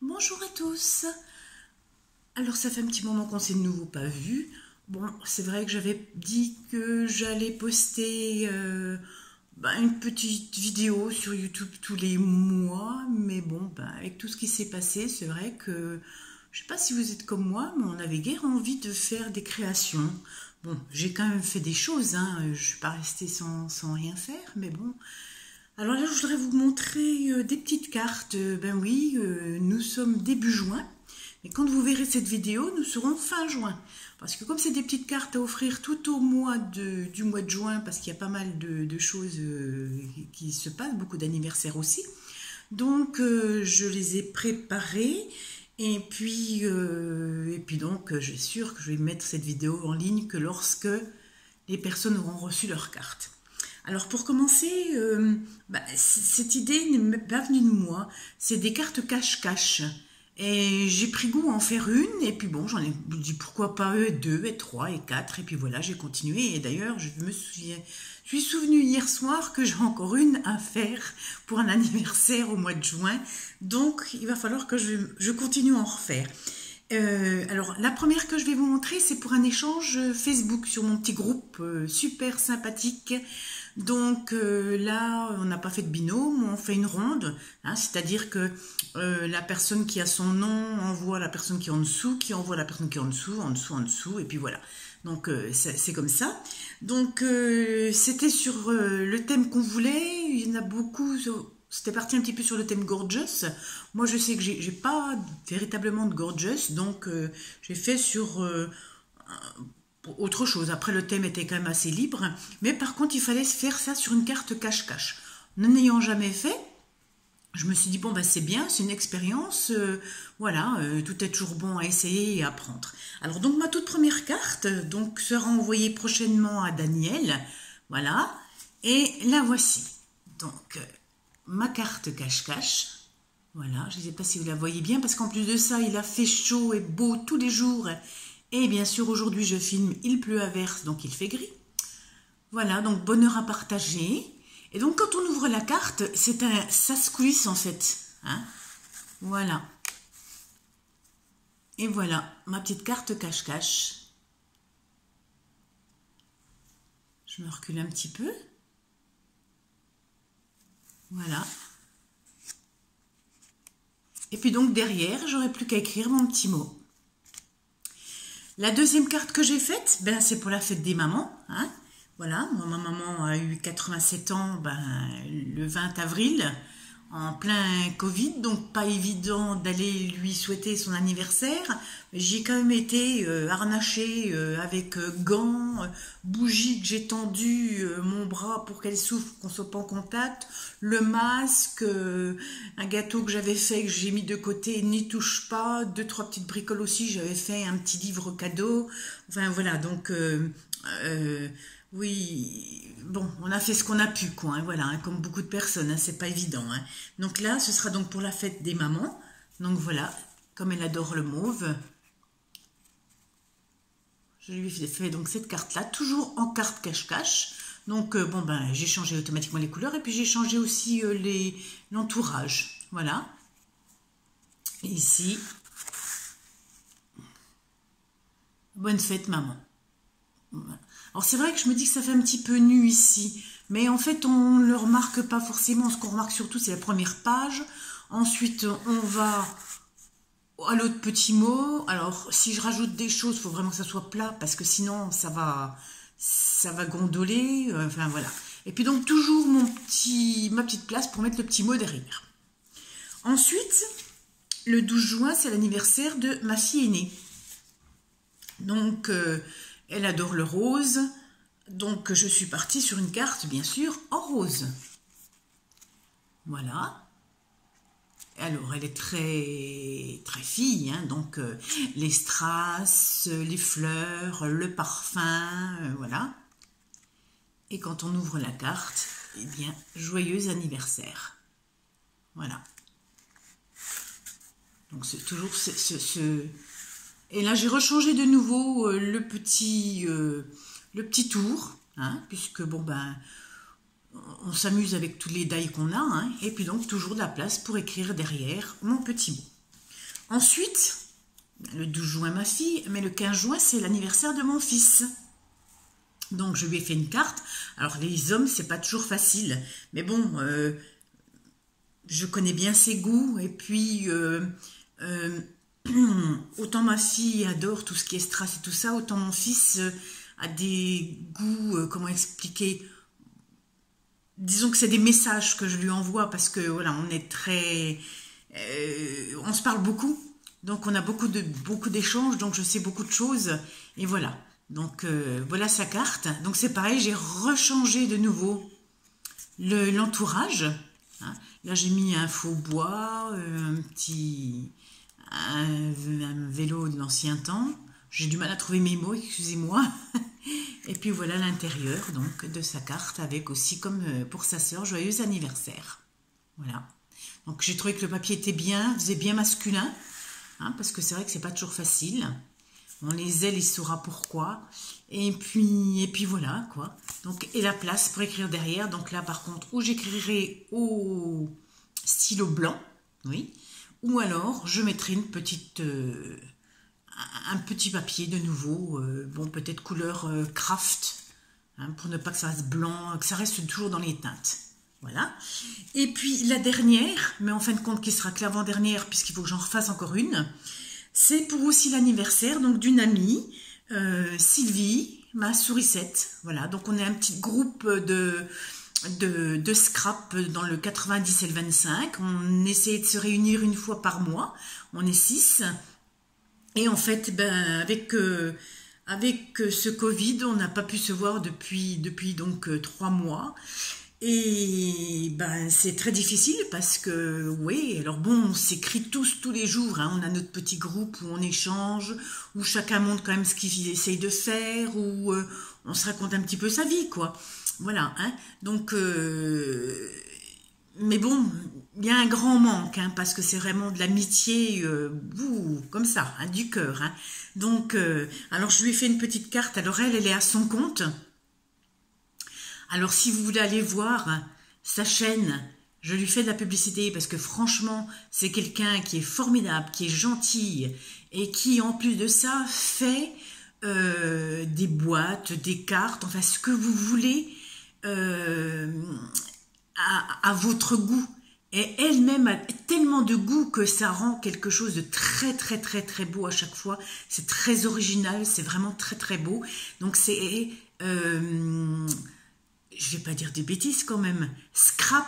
Bonjour à tous. Alors ça fait un petit moment qu'on s'est de nouveau pas vu. Bon, c'est vrai que j'avais dit que j'allais poster une petite vidéo sur YouTube tous les mois, mais bon, avec tout ce qui s'est passé, c'est vrai que je sais pas si vous êtes comme moi, mais on avait guère envie de faire des créations. Bon, j'ai quand même fait des choses, hein. Je suis pas restée sans rien faire, mais bon. Alors là, je voudrais vous montrer des petites cartes. Ben oui, nous sommes début juin. Et quand vous verrez cette vidéo, nous serons fin juin. Parce que comme c'est des petites cartes à offrir tout au mois du mois de juin, parce qu'il y a pas mal de choses qui se passent, beaucoup d'anniversaires aussi. Donc, je les ai préparées. Et puis donc, je suis sûre que je vais mettre cette vidéo en ligne que lorsque les personnes auront reçu leur carte. Alors pour commencer, cette idée n'est pas venue de moi, c'est des cartes cache-cache. Et j'ai pris goût à en faire une, et puis bon, j'en ai dit pourquoi pas deux, et trois, et quatre, et puis voilà, j'ai continué. Et d'ailleurs, je suis souvenu hier soir que j'ai encore une à faire pour un anniversaire au mois de juin. Donc il va falloir que je continue à en refaire. Alors, la première que je vais vous montrer, c'est pour un échange Facebook sur mon petit groupe super sympathique. Donc là, on n'a pas fait de binôme, on fait une ronde, hein, c'est-à-dire que la personne qui a son nom envoie la personne qui est en dessous, qui envoie la personne qui est en dessous, en dessous, et puis voilà. Donc c'est comme ça. Donc c'était sur le thème qu'on voulait, il y en a beaucoup. C'était parti un petit peu sur le thème gorgeous. Moi, je sais que j'ai pas véritablement de gorgeous, donc j'ai fait sur autre chose. Après, le thème était quand même assez libre, mais par contre, il fallait faire ça sur une carte cache-cache. Ne l'ayant jamais fait, je me suis dit, bon, c'est bien, c'est une expérience, voilà, tout est toujours bon à essayer et à apprendre. Alors, donc, ma toute première carte donc, sera envoyée prochainement à Daniel, voilà, et la voici. Donc, ma carte cache-cache, voilà, je ne sais pas si vous la voyez bien, parce qu'en plus de ça, il a fait chaud et beau tous les jours, et bien sûr, aujourd'hui, je filme, il pleut à verse, donc il fait gris. Voilà, donc bonheur à partager. Et donc, quand on ouvre la carte, ça se coulisse en fait. Hein, voilà. Et voilà, ma petite carte cache-cache. Je me recule un petit peu. Voilà. Et puis donc, derrière, j'aurai plus qu'à écrire mon petit mot. La deuxième carte que j'ai faite, c'est pour la fête des mamans. Hein. Voilà, moi, ma maman a eu 87 ans le 20 avril, en plein Covid, donc pas évident d'aller lui souhaiter son anniversaire. J'ai quand même été harnachée avec gants, bougies que j'ai tendues, mon bras pour qu'elle souffre, qu'on soit pas en contact, le masque, un gâteau que j'avais fait, que j'ai mis de côté, n'y touche pas, deux, trois petites bricoles aussi, j'avais fait un petit livre cadeau. Enfin voilà, donc... oui, bon, on a fait ce qu'on a pu, quoi, hein, voilà, hein, comme beaucoup de personnes, hein, c'est pas évident. Hein. Donc là, ce sera donc pour la fête des mamans. Donc voilà, comme elle adore le mauve, je lui ai fait donc cette carte-là, toujours en carte cache-cache. Donc j'ai changé automatiquement les couleurs et puis j'ai changé aussi l'entourage, voilà. Et ici, bonne fête maman. Alors c'est vrai que je me dis que ça fait un petit peu nu ici, mais en fait on ne le remarque pas forcément. Ce qu'on remarque surtout c'est la première page. Ensuite on va à l'autre petit mot. Alors si je rajoute des choses, il faut vraiment que ça soit plat parce que sinon ça va gondoler. Enfin voilà. Et puis donc toujours ma petite place pour mettre le petit mot derrière. Ensuite, le 12 juin c'est l'anniversaire de ma fille aînée. Donc elle adore le rose, donc je suis partie sur une carte, bien sûr, en rose. Voilà. Alors, elle est très, très fille, hein, donc les strass, les fleurs, le parfum, voilà. Et quand on ouvre la carte, eh bien, joyeux anniversaire. Voilà. Donc, c'est toujours Et là, j'ai rechangé de nouveau le petit tour, hein, puisque on s'amuse avec tous les dailles qu'on a, hein, et puis donc toujours de la place pour écrire derrière mon petit mot. Ensuite, le 12 juin, ma fille, mais le 15 juin, c'est l'anniversaire de mon fils. Donc, je lui ai fait une carte. Alors, les hommes, c'est pas toujours facile. Mais bon, je connais bien ses goûts. Et puis, autant ma fille adore tout ce qui est strass et tout ça, autant mon fils a des goûts, comment expliquer, disons que c'est des messages que je lui envoie parce que voilà, on est très, on se parle beaucoup, donc on a beaucoup d'échanges, donc je sais beaucoup de choses et voilà. Donc voilà sa carte. Donc c'est pareil, j'ai rechangé de nouveau l'entourage. Hein. Là j'ai mis un faux bois, un vélo de l'ancien temps. J'ai du mal à trouver mes mots, excusez-moi. Et puis voilà l'intérieur donc de sa carte avec aussi comme pour sa sœur, joyeux anniversaire. Voilà. Donc j'ai trouvé que le papier était bien, faisait bien masculin, hein, parce que c'est vrai que c'est pas toujours facile. On les aile, il saura pourquoi. Et puis voilà quoi. Donc et la place pour écrire derrière. Donc là par contre, où j'écrirai au stylo blanc, oui, ou alors je mettrai une petite un petit papier de nouveau, bon peut-être couleur craft, hein, pour ne pas que ça reste blanc, que ça reste toujours dans les teintes. Voilà. Et puis la dernière, mais en fin de compte qui sera que l'avant-dernière, puisqu'il faut que j'en refasse encore une, c'est pour aussi l'anniversaire donc d'une amie, Sylvie, ma sourisette. Voilà, donc on est un petit groupe de scrap dans le 90 et le 25. On essaie de se réunir une fois par mois. On est 6. Et en fait, ben, avec ce Covid, on n'a pas pu se voir depuis donc 3 mois. Et ben c'est très difficile parce que, oui, alors bon, on s'écrit tous les jours, hein, on a notre petit groupe où on échange, où chacun montre quand même ce qu'il essaye de faire, où on se raconte un petit peu sa vie, quoi. Voilà, hein. Donc, mais bon, il y a un grand manque, hein, parce que c'est vraiment de l'amitié, comme ça, hein, du cœur. Hein. Donc, alors je lui ai fait une petite carte, alors elle est à son compte. Alors si vous voulez aller voir sa chaîne, je lui fais de la publicité parce que franchement, c'est quelqu'un qui est formidable, qui est gentil et qui en plus de ça fait des boîtes, des cartes, enfin ce que vous voulez à votre goût. Et elle-même a tellement de goût que ça rend quelque chose de très très très très beau à chaque fois. C'est très original, c'est vraiment très très beau. Donc c'est... je vais pas dire des bêtises quand même, scrap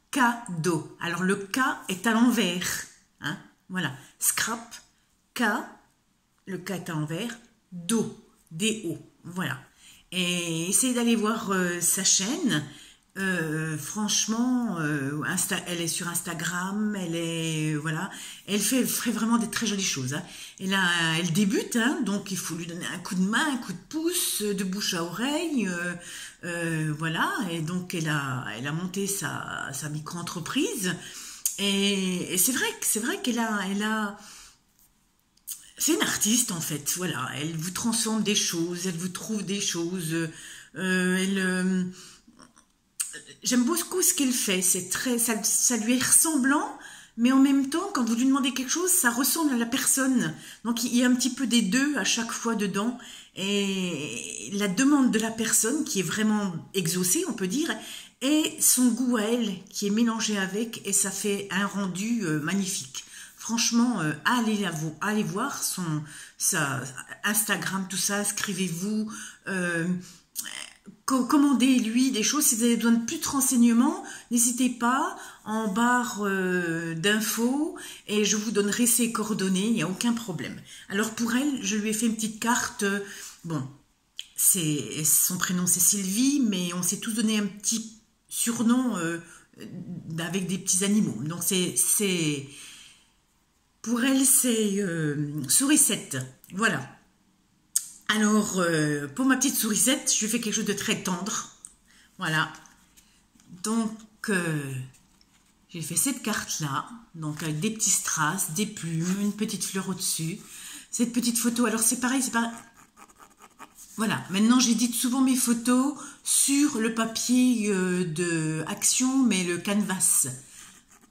cadeau. Alors le K est à l'envers, hein, voilà, scrap K, le K est à l'envers, do, D-O, voilà. Et essayez d'aller voir sa chaîne. Franchement, elle est sur Instagram, elle est voilà, elle fait vraiment des très jolies choses. Hein. Et là, elle débute, hein, donc il faut lui donner un coup de main, un coup de pouce, de bouche à oreille, voilà. Et donc elle a monté sa micro-entreprise. Et c'est vrai qu'elle a c'est une artiste en fait, voilà. Elle vous transforme des choses, elle vous trouve des choses, j'aime beaucoup ce qu'elle fait, c'est très, ça lui est ressemblant, mais en même temps, quand vous lui demandez quelque chose, ça ressemble à la personne. Donc il y a un petit peu des deux à chaque fois dedans. Et la demande de la personne, qui est vraiment exaucée, on peut dire, et son goût à elle, qui est mélangé avec, et ça fait un rendu magnifique. Franchement, allez voir sa Instagram, tout ça, inscrivez-vous, commandez-lui des choses. Si vous avez besoin de plus de renseignements, n'hésitez pas, en barre d'infos, et je vous donnerai ses coordonnées, il n'y a aucun problème. Alors pour elle, je lui ai fait une petite carte, bon, son prénom c'est Sylvie, mais on s'est tous donné un petit surnom avec des petits animaux. Donc pour elle c'est Sourisette, voilà. Alors, pour ma petite sourisette, je lui fais quelque chose de très tendre. Voilà. Donc, j'ai fait cette carte-là, donc avec des petits strass, des plumes, une petite fleur au-dessus. Cette petite photo, alors c'est pareil, Voilà, maintenant j'édite souvent mes photos sur le papier de Action, mais le canvas.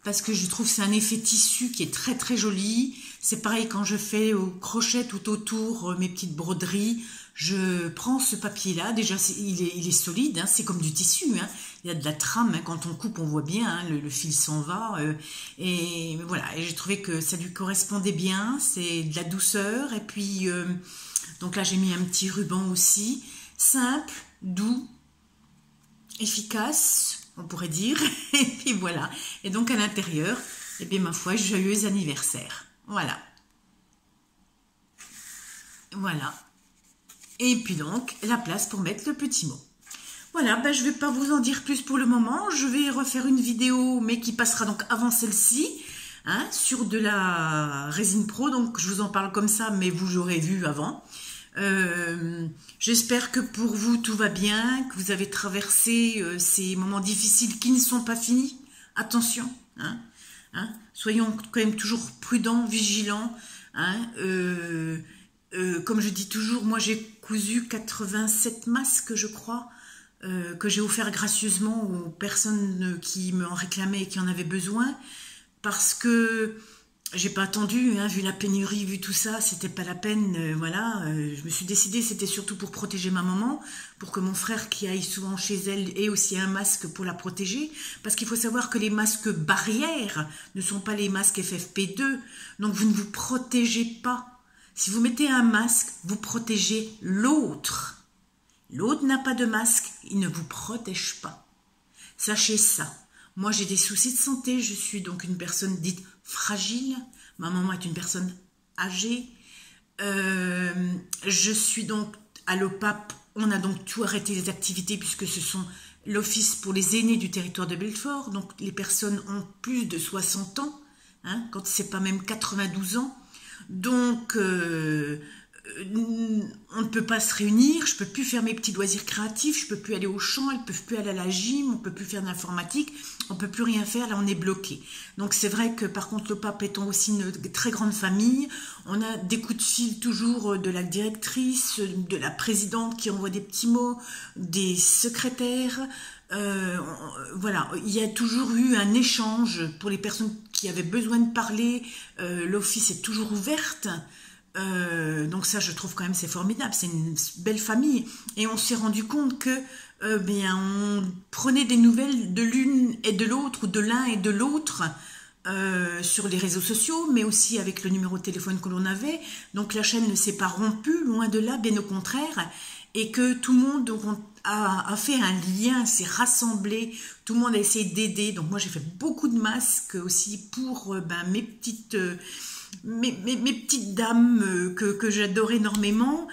parce que je trouve que c'est un effet tissu qui est très très joli. C'est pareil quand je fais au crochet tout autour mes petites broderies. Je prends ce papier-là, déjà il est solide, hein, c'est comme du tissu, hein. Il y a de la trame, hein, quand on coupe on voit bien, hein, le fil s'en va. Et voilà, et j'ai trouvé que ça lui correspondait bien, c'est de la douceur. Et puis, donc là j'ai mis un petit ruban aussi, simple, doux, efficace, on pourrait dire. Et puis voilà, et donc à l'intérieur, eh bien ma foi, joyeux anniversaire. Voilà. Voilà. Et puis donc, la place pour mettre le petit mot. Voilà, ben je ne vais pas vous en dire plus pour le moment. Je vais refaire une vidéo, mais qui passera donc avant celle-ci, hein, sur de la résine pro. Donc, je vous en parle comme ça, mais vous l'aurez vu avant. J'espère que pour vous, tout va bien, que vous avez traversé ces moments difficiles qui ne sont pas finis. Attention, hein, soyons quand même toujours prudents, vigilants, hein, comme je dis toujours, moi j'ai cousu 87 masques, je crois, que j'ai offert gracieusement aux personnes qui me en réclamaient et qui en avaient besoin, parce que j'ai pas attendu, hein, vu la pénurie, vu tout ça, c'était pas la peine, voilà, je me suis décidée, c'était surtout pour protéger ma maman, pour que mon frère qui aille souvent chez elle ait aussi un masque pour la protéger, parce qu'il faut savoir que les masques barrières ne sont pas les masques FFP2, donc vous ne vous protégez pas. Si vous mettez un masque, vous protégez l'autre. L'autre n'a pas de masque, il ne vous protège pas. Sachez ça. Moi, j'ai des soucis de santé, je suis donc une personne dite fragile. Ma maman est une personne âgée. Je suis donc à l'OPAP. On a donc tout arrêté les activités puisque ce sont l'Office pour les aînés du territoire de Belfort. Donc, les personnes ont plus de 60 ans, hein, quand c'est pas même 92 ans. Donc, on ne peut pas se réunir, je ne peux plus faire mes petits loisirs créatifs, je ne peux plus aller au champ, elles ne peuvent plus aller à la gym, on ne peut plus faire d'informatique, on ne peut plus rien faire, là on est bloqué. Donc c'est vrai que par contre l'OPAP étant aussi une très grande famille, on a des coups de fil toujours de la directrice, de la présidente qui envoie des petits mots, des secrétaires. Voilà, il y a toujours eu un échange pour les personnes qui avaient besoin de parler. L'office est toujours ouverte. Donc ça, je trouve quand même c'est formidable. C'est une belle famille. Et on s'est rendu compte que bien, on prenait des nouvelles de l'une et de l'autre, ou de l'un et de l'autre, sur les réseaux sociaux, mais aussi avec le numéro de téléphone que l'on avait. Donc la chaîne ne s'est pas rompue, loin de là, bien au contraire. Et que tout le monde a fait un lien, s'est rassemblé, tout le monde a essayé d'aider. Donc moi j'ai fait beaucoup de masques aussi pour mes petites dames que j'adore énormément.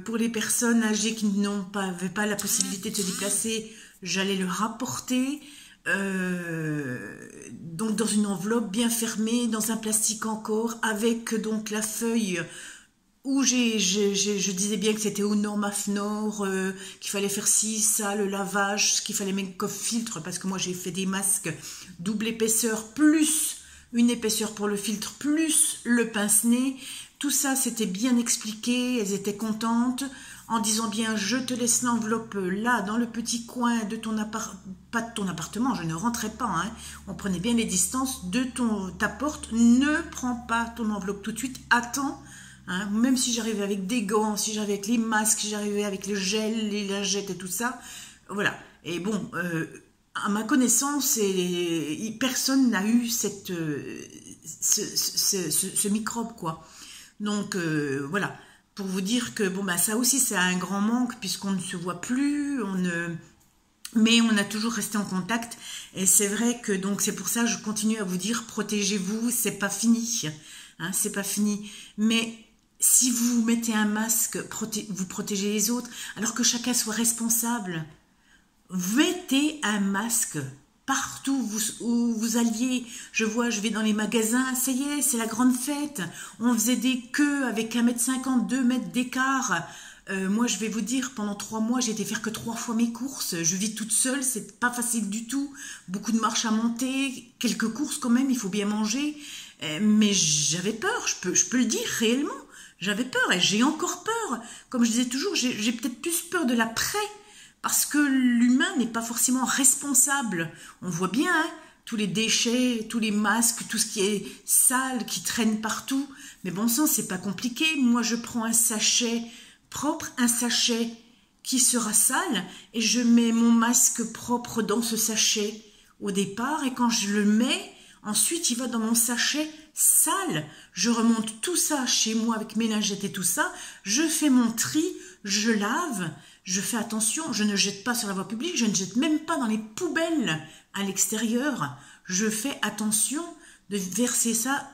Pour les personnes âgées qui n'avaient pas la possibilité de se déplacer, j'allais leur apporter. Donc dans une enveloppe bien fermée, dans un plastique encore, avec donc la feuille où je disais bien que c'était au Normafnor, qu'il fallait faire ci, ça, le lavage, qu'il fallait mettre coffre filtre, parce que moi j'ai fait des masques double épaisseur, plus une épaisseur pour le filtre, plus le pince-nez. Tout ça, c'était bien expliqué, elles étaient contentes, en disant bien, je te laisse l'enveloppe là, dans le petit coin de ton pas de ton appartement, je ne rentrais pas, hein. On prenait bien les distances de ta porte, ne prends pas ton enveloppe tout de suite, attends. Hein, même si j'arrivais avec des gants, si j'arrivais avec les masques, si j'arrivais avec le gel, les lingettes et tout ça, voilà. Et bon, à ma connaissance, personne n'a eu ce microbe, quoi. Donc, voilà. Pour vous dire que, bon, bah, ça aussi, c'est un grand manque, puisqu'on ne se voit plus, mais on a toujours resté en contact. Et c'est vrai que, donc, c'est pour ça que je continue à vous dire, protégez-vous, c'est pas fini. Hein, c'est pas fini. Mais si vous mettez un masque, vous protégez les autres, alors que chacun soit responsable. Mettez un masque partout où vous alliez. Je vais dans les magasins, ça y est, c'est la grande fête. On faisait des queues avec 1,50 m, 2 mètres d'écart. Moi, je vais vous dire, pendant 3 mois, j'ai été faire que 3 fois mes courses. Je vis toute seule, c'est pas facile du tout. Beaucoup de marches à monter, quelques courses quand même, il faut bien manger. Mais j'avais peur, je peux le dire réellement. J'avais peur et j'ai encore peur. Comme je disais toujours, j'ai peut-être plus peur de l'après, parce que l'humain n'est pas forcément responsable. On voit bien, hein, tous les déchets, tous les masques, tout ce qui est sale, qui traîne partout. Mais bon sang, c'est pas compliqué. Moi, je prends un sachet propre, un sachet qui sera sale, et je mets mon masque propre dans ce sachet au départ, et quand je le mets, ensuite il va dans mon sachet sale. Je remonte tout ça chez moi avec mes lingettes et tout ça, je fais mon tri, je lave, je fais attention, je ne jette pas sur la voie publique, je ne jette même pas dans les poubelles à l'extérieur. Je fais attention de verser ça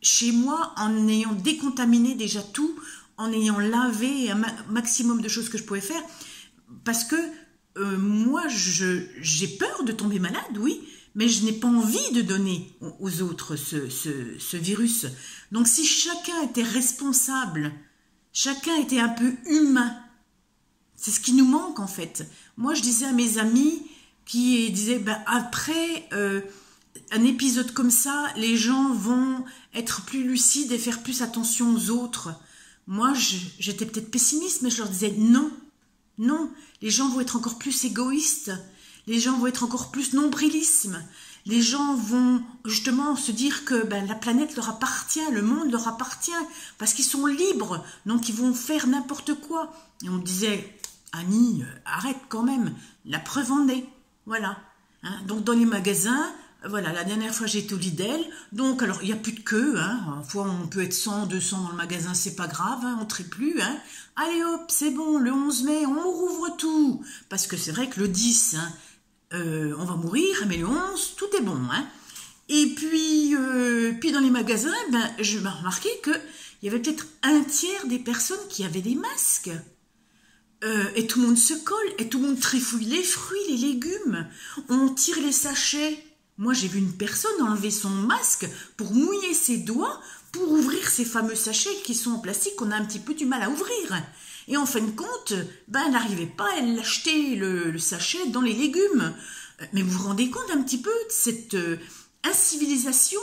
chez moi en ayant décontaminé déjà tout, en ayant lavé un maximum de choses que je pouvais faire, parce que moi, j'ai peur de tomber malade, oui, mais je n'ai pas envie de donner aux autres ce virus. Donc si chacun était responsable, chacun était un peu humain, c'est ce qui nous manque en fait. Moi, je disais à mes amis qui disaient, ben, après un épisode comme ça, les gens vont être plus lucides et faire plus attention aux autres. Moi, j'étais peut-être pessimiste, mais je leur disais non, non, les gens vont être encore plus égoïstes, les gens vont être encore plus nombrilistes, les gens vont justement se dire que ben, la planète leur appartient, le monde leur appartient, parce qu'ils sont libres, donc ils vont faire n'importe quoi. Et on me disait, Annie, arrête quand même, la preuve en est, voilà. Hein, donc dans les magasins, voilà, la dernière fois j'ai été au Lidl, donc alors il n'y a plus de queue, hein, parfois on peut être 100, 200 dans le magasin, c'est pas grave, hein, on trie plus, hein. Allez hop, c'est bon, le 11 mai, on rouvre tout, parce que c'est vrai que le 10, hein, on va mourir, mais le 11, tout est bon, hein. Et puis dans les magasins, ben, je m'ai remarqué qu'il y avait peut-être un tiers des personnes qui avaient des masques. Et tout le monde se colle, et tout le monde trifouille les fruits, les légumes, on tire les sachets. Moi, j'ai vu une personne enlever son masque pour mouiller ses doigts pour ouvrir ces fameux sachets qui sont en plastique qu'on a un petit peu du mal à ouvrir. Et en fin de compte, ben, elle n'arrivait pas, elle achetait le sachet dans les légumes. Mais vous vous rendez compte un petit peu de cette incivilisation?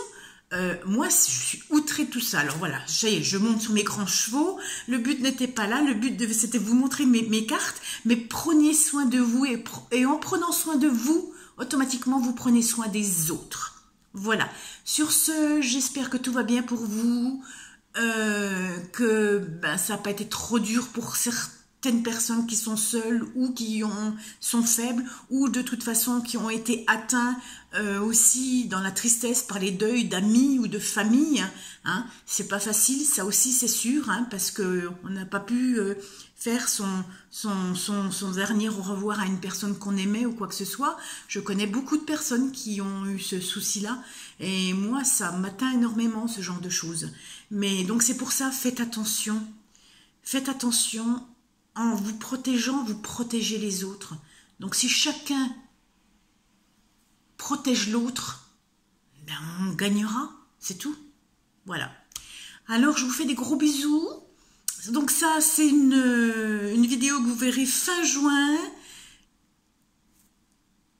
Moi, je suis outrée de tout ça. Alors voilà, je monte sur mes grands chevaux. Le but n'était pas là, le but c'était de vous montrer mes cartes. Mais prenez soin de vous et en prenant soin de vous, automatiquement, vous prenez soin des autres. Voilà. Sur ce, j'espère que tout va bien pour vous, que ben, ça n'a pas été trop dur pour certaines personnes qui sont seules ou qui sont faibles ou de toute façon qui ont été atteints aussi dans la tristesse par les deuils d'amis ou de famille. Hein. C'est pas facile, ça aussi c'est sûr, hein, parce qu'on n'a pas pu faire son dernier au revoir à une personne qu'on aimait ou quoi que ce soit. Je connais beaucoup de personnes qui ont eu ce souci-là et moi ça m'atteint énormément ce genre de choses. Mais donc c'est pour ça, faites attention, en vous protégeant, vous protégez les autres. Donc si chacun protège l'autre, ben on gagnera, c'est tout. Voilà. Alors je vous fais des gros bisous. Donc ça, c'est une vidéo que vous verrez fin juin.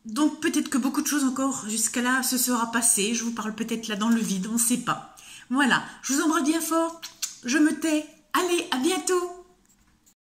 Donc peut-être que beaucoup de choses encore jusqu'à là se sera passé. Je vous parle peut-être là dans le vide, on ne sait pas. Voilà, je vous embrasse bien fort. Je me tais. Allez, à bientôt.